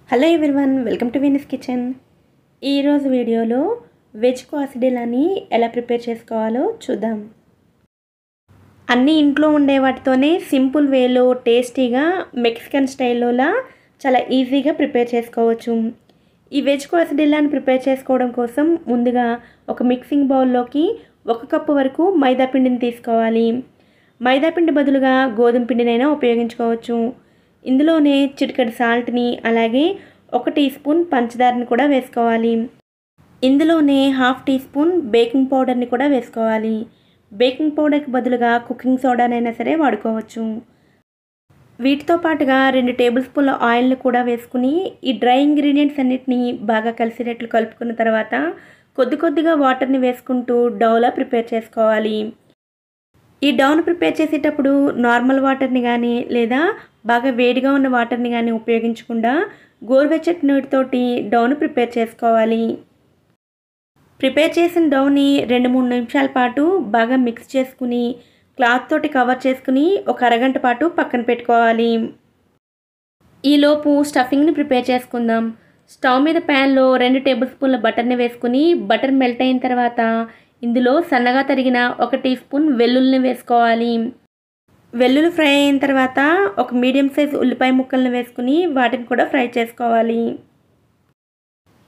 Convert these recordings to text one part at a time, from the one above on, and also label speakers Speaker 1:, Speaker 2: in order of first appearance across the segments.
Speaker 1: Hello everyone, welcome to Venus kitchen. ఈరోజు వీడియోలో veg క్వాసిడెల్లాని ఎలా ప్రిపేర్ చేసుకోవాలో చూద్దాం. అన్నీ ఇంట్లో ఉండే వాటితోనే సింపుల్ వేలో టేస్టీగా మెక్సికన్ స్టైల్లోలా చాలా ఈజీగా ప్రిపేర్ చేసుకోవచ్చు. ఈ వెజ్ క్వాసిడెల్లాని ప్రిపేర్ చేసుకోవడం కోసం ముందుగా ఒక మిక్సింగ్ బౌల్లోకి 1 కప్పు వరకు మైదా పిండిని తీసుకోవాలి. మైదా పిండి బదులుగా గోధుమ పిండినైనా ఉపయోగించుకోవచ్చు. ఇందులోనే చిటికెడు సాల్ట్ని అలాగే 1 టీ స్పూన్ పంచదారని కూడా వేసుకోవాలి. ఇందులోనే 1/2 టీ స్పూన్ బేకింగ్ పౌడర్ని కూడా వేసుకోవాలి. బేకింగ్ పౌడర్కి బదులుగా కుకింగ్ సోడానైనా సరే వాడుకోవచ్చు. వీటితో పాటుగా 2 టేబుల్ స్పూన్ల ఆయిల్ని కూడా వేసుకుని ఈ డ్రై ఇంగ్రీడియంట్స్ అన్నిటినీ బాగా కలిసేటట్లు కలుపుకున్న తర్వాత కొద్దిగా వాటర్ని వేసుకుంటూ డౌలా ప్రిపేర్ చేసుకోవాలి. ఈ డౌను ప్రిపేర్ చేసేటప్పుడు నార్మల్ వాటర్ని కానీ లేదా బాగా వేడిగా ఉన్న వాటర్ని కానీ ఉపయోగించకుండా గోరువెచ్చటి నీటితోటి డౌను ప్రిపేర్ చేసుకోవాలి. ప్రిపేర్ చేసిన డౌని 2-3 నిమిషాల పాటు బాగా మిక్స్ చేసుకుని క్లాత్ తోటి కవర్ చేసుకుని ఒక అరగంట పాటు పక్కన పెట్టుకోవాలి. ఈలోపు స్టఫింగ్ని ప్రిపేర్ చేసుకుందాం. స్టవ్ మీద ప్యాన్లో 2 టేబుల్ స్పూన్ల బటర్ని వేసుకుని బటర్ మెల్ట్ అయిన తర్వాత ఇందులో సన్నగా తరిగిన 1 టీ స్పూన్ వెల్లుల్లిని వేసుకోవాలి. వెల్లుల్లి ఫ్రై అయిన తర్వాత ఒక మీడియం సైజ్ ఉల్లిపాయ ముక్కలను వేసుకుని వాటిని కూడా ఫ్రై చేసుకోవాలి.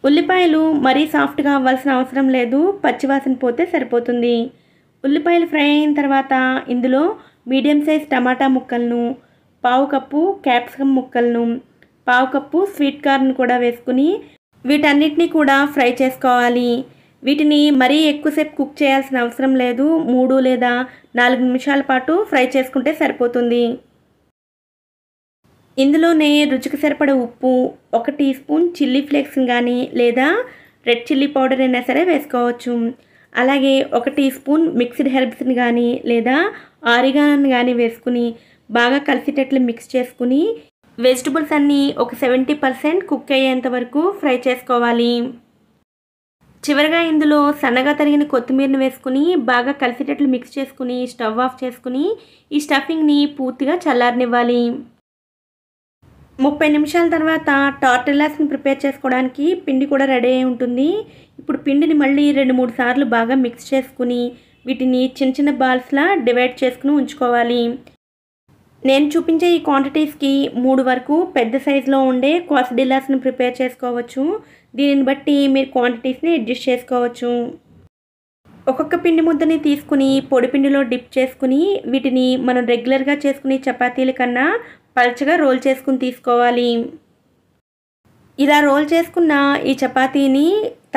Speaker 1: ఉల్లిపాయలు మరీ సాఫ్ట్గా అవ్వాల్సిన అవసరం లేదు, పచ్చివాసన పోతే సరిపోతుంది. ఉల్లిపాయలు ఫ్రై అయిన తర్వాత ఇందులో మీడియం సైజ్ టమాటా ముక్కలను, 1/2 కప్పు క్యాప్సికమ్ ముక్కలను, 1/2 కప్పు స్వీట్ కార్న్ కూడా వేసుకుని వీటన్నిటిని కూడా ఫ్రై చేసుకోవాలి. వీటిని మరీ ఎక్కువసేపు కుక్ చేయాల్సిన అవసరం లేదు, 3 లేదా 4 నిమిషాల పాటు ఫ్రై చేసుకుంటే సరిపోతుంది. ఇందులోనే రుచికి సరిపడ ఉప్పు, 1 టీ స్పూన్ చిల్లీ ఫ్లేక్స్ని కానీ లేదా రెడ్ చిల్లీ పౌడర్ అయినా సరే వేసుకోవచ్చు. అలాగే 1 టీ స్పూన్ మిక్స్డ్ హెర్బ్స్ని కానీ లేదా ఆరిగానోని కానీ వేసుకుని బాగా కలిసేటట్లు మిక్స్ చేసుకుని వెజిటబుల్స్ అన్నీ ఒక 70% కుక్ అయ్యేంత వరకు ఫ్రై చేసుకోవాలి. చివరిగా ఇందులో సన్నగా తరిగిన కొత్తిమీరని వేసుకుని బాగా కలిసేటట్లు మిక్స్ చేసుకుని స్టవ్ ఆఫ్ చేసుకుని ఈ స్టఫింగ్ని పూర్తిగా చల్లారనివ్వాలి. 30 నిమిషాల తర్వాత టార్టిల్లాస్ని ప్రిపేర్ చేసుకోవడానికి పిండి కూడా రెడీ అయి ఉంటుంది. ఇప్పుడు పిండిని మళ్ళీ 2-3 సార్లు బాగా మిక్స్ చేసుకుని వీటిని చిన్న బాల్స్లా డివైడ్ చేసుకుని ఉంచుకోవాలి. నేను చూపించే ఈ క్వాంటిటీస్కి 3 వరకు పెద్ద సైజులో ఉండే క్వాసిడెల్లాస్ని ప్రిపేర్ చేసుకోవచ్చు. దీనిని బట్టి మీరు క్వాంటిటీస్ని అడ్జస్ట్ చేసుకోవచ్చు. ఒక్కొక్క పిండి ముద్దని తీసుకుని పొడి పిండిలో డిప్ చేసుకుని వీటిని మనం రెగ్యులర్గా చేసుకునే చపాతీల కన్నా పల్చగా రోల్ చేసుకుని తీసుకోవాలి. ఇలా రోల్ చేసుకున్న ఈ చపాతీని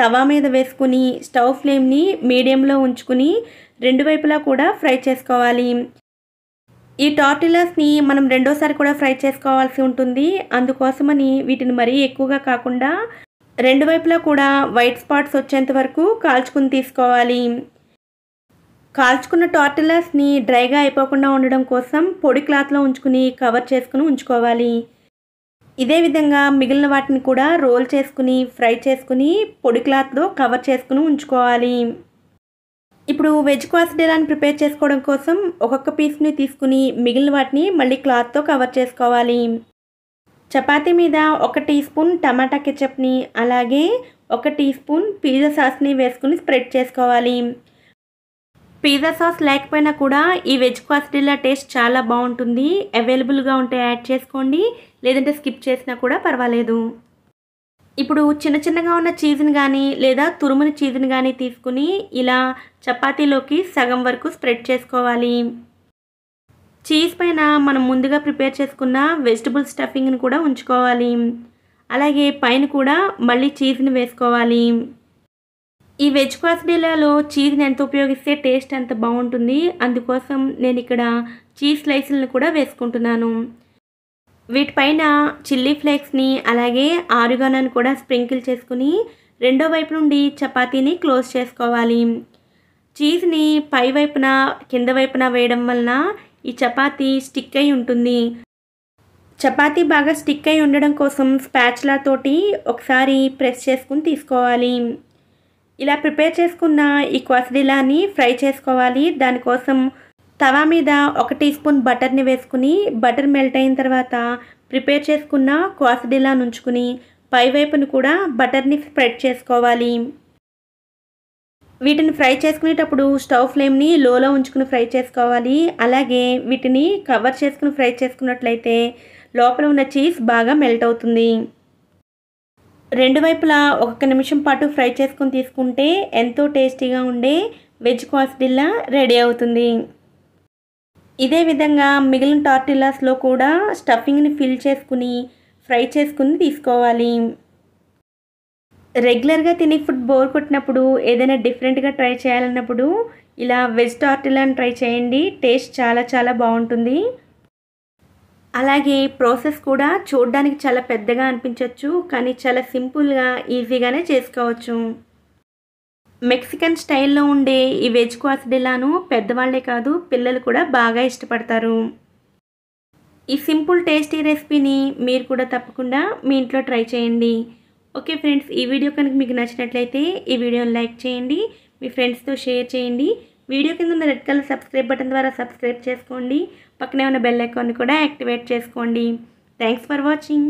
Speaker 1: తవా మీద వేసుకుని స్టవ్ ఫ్లేమ్ని మీడియంలో ఉంచుకుని 2 వైపులా కూడా ఫ్రై చేసుకోవాలి. ఈ టార్టిల్లాస్ని మనం రెండోసారి కూడా ఫ్రై చేసుకోవాల్సి ఉంటుంది. అందుకోసమని వీటిని మరీ ఎక్కువగా కాకుండా 2 వైపులా కూడా వైట్ స్పాట్స్ వచ్చేంత వరకు కాల్చుకుని తీసుకోవాలి. కాల్చుకున్న టార్టిల్లాస్ని డ్రైగా అయిపోకుండా ఉండడం కోసం పొడి క్లాత్లో ఉంచుకుని కవర్ చేసుకుని ఉంచుకోవాలి. ఇదే విధంగా మిగిలిన వాటిని కూడా రోల్ చేసుకుని ఫ్రై చేసుకుని పొడి క్లాత్లో కవర్ చేసుకుని ఉంచుకోవాలి. ఇప్పుడు వెజ్ క్వాసిడెల్లాని ప్రిపేర్ చేసుకోవడం కోసం ఒక్కొక్క పీస్ని తీసుకుని మిగిలిన వాటిని మళ్ళీ క్లాత్తో కవర్ చేసుకోవాలి. చపాతీ మీద 1 టీ స్పూన్ టమాటా కెచప్ని అలాగే 1 టీ స్పూన్ పిజ్జా సాస్ని వేసుకుని స్ప్రెడ్ చేసుకోవాలి. పిజ్జా సాస్ లేకపోయినా కూడా ఈ వెజ్ క్వాసిడెల్లా టేస్ట్ చాలా బాగుంటుంది. అవైలబుల్గా ఉంటే యాడ్ చేసుకోండి, లేదంటే స్కిప్ చేసినా కూడా పర్వాలేదు. ఇప్పుడు చిన్నగా ఉన్న చీజ్ని కానీ లేదా తురుముని చీజ్ని కానీ తీసుకుని ఇలా చపాతీలోకి సగం వరకు స్ప్రెడ్ చేసుకోవాలి. చీజ్ పైన మనం ముందుగా ప్రిపేర్ చేసుకున్న వెజిటబుల్ స్టఫింగ్ని కూడా ఉంచుకోవాలి. అలాగే పైన కూడా మళ్ళీ చీజ్ని వేసుకోవాలి. ఈ వెజ్ క్వాసిడెల్లాలో చీజ్ని ఎంత ఉపయోగిస్తే టేస్ట్ అంత బాగుంటుంది. అందుకోసం నేను ఇక్కడ చీజ్ స్లైసులను కూడా వేసుకుంటున్నాను. వీటిపైన చిల్లీ ఫ్లేక్స్ని అలాగే ఆరిగానోని కూడా స్ప్రింకిల్ చేసుకుని రెండో వైపు నుండి చపాతీని క్లోజ్ చేసుకోవాలి. చీజ్ని పై వైపున కింద వైపున వేయడం వలన ఈ చపాతీ స్టిక్ అయి ఉంటుంది. చపాతీ బాగా స్టిక్ అయి ఉండడం కోసం స్పాచులా తోటి ఒకసారి ప్రెస్ చేసుకుని తీసుకోవాలి. ఇలా ప్రిపేర్ చేసుకున్న ఈ క్వాసిడెల్లాని ఫ్రై చేసుకోవాలి. దానికోసం తవా మీద 1 టీ స్పూన్ బటర్ని వేసుకుని బటర్ మెల్ట్ అయిన తర్వాత ప్రిపేర్ చేసుకున్న క్వాసడిల్లా ఉంచుకుని పైవైపును కూడా బటర్ని స్ప్రెడ్ చేసుకోవాలి. వీటిని ఫ్రై చేసుకునేటప్పుడు స్టవ్ ఫ్లేమ్ని లోలో ఉంచుకుని ఫ్రై చేసుకోవాలి. అలాగే వీటిని కవర్ చేసుకుని ఫ్రై చేసుకున్నట్లయితే లోపల ఉన్న చీజ్ బాగా మెల్ట్ అవుతుంది. రెండు వైపులా 1 నిమిషం పాటు ఫ్రై చేసుకుని తీసుకుంటే ఎంతో టేస్టీగా ఉండే వెజ్ క్వాసడిల్లా రెడీ అవుతుంది. ఇదే విధంగా మిగిలిన టార్టిల్లాస్లో కూడా స్టఫింగ్ని ఫిల్ చేసుకుని ఫ్రై చేసుకుని తీసుకోవాలి. రెగ్యులర్గా తినే ఫుడ్ బోర్ కొట్టినప్పుడు ఏదైనా డిఫరెంట్గా ట్రై చేయాలన్నప్పుడు ఇలా వెజ్ టార్టిల్లాని ట్రై చేయండి. టేస్ట్ చాలా చాలా బాగుంటుంది. అలాగే ప్రాసెస్ కూడా చూడడానికి చాలా పెద్దగా అనిపించవచ్చు, కానీ చాలా సింపుల్గా ఈజీగానే చేసుకోవచ్చు. మెక్సికన్ స్టైల్లో ఉండే ఈ వెజ్ క్వాసడిల్లాను పెద్దవాళ్లే కాదు పిల్లలు కూడా బాగా ఇష్టపడతారు. ఈ సింపుల్ టేస్టీ రెసిపీని మీరు కూడా తప్పకుండా మీ ఇంట్లో ట్రై చేయండి. ఓకే ఫ్రెండ్స్, ఈ వీడియో కనుక మీకు నచ్చినట్లయితే ఈ వీడియోని లైక్ చేయండి, మీ ఫ్రెండ్స్తో షేర్ చేయండి. వీడియో కింద ఉన్న రెడ్ కలర్ సబ్స్క్రైబ్ బటన్ ద్వారా సబ్స్క్రైబ్ చేసుకోండి. పక్కనే ఉన్న బెల్ ఐకాన్ని కూడా యాక్టివేట్ చేసుకోండి. Thanks for watching.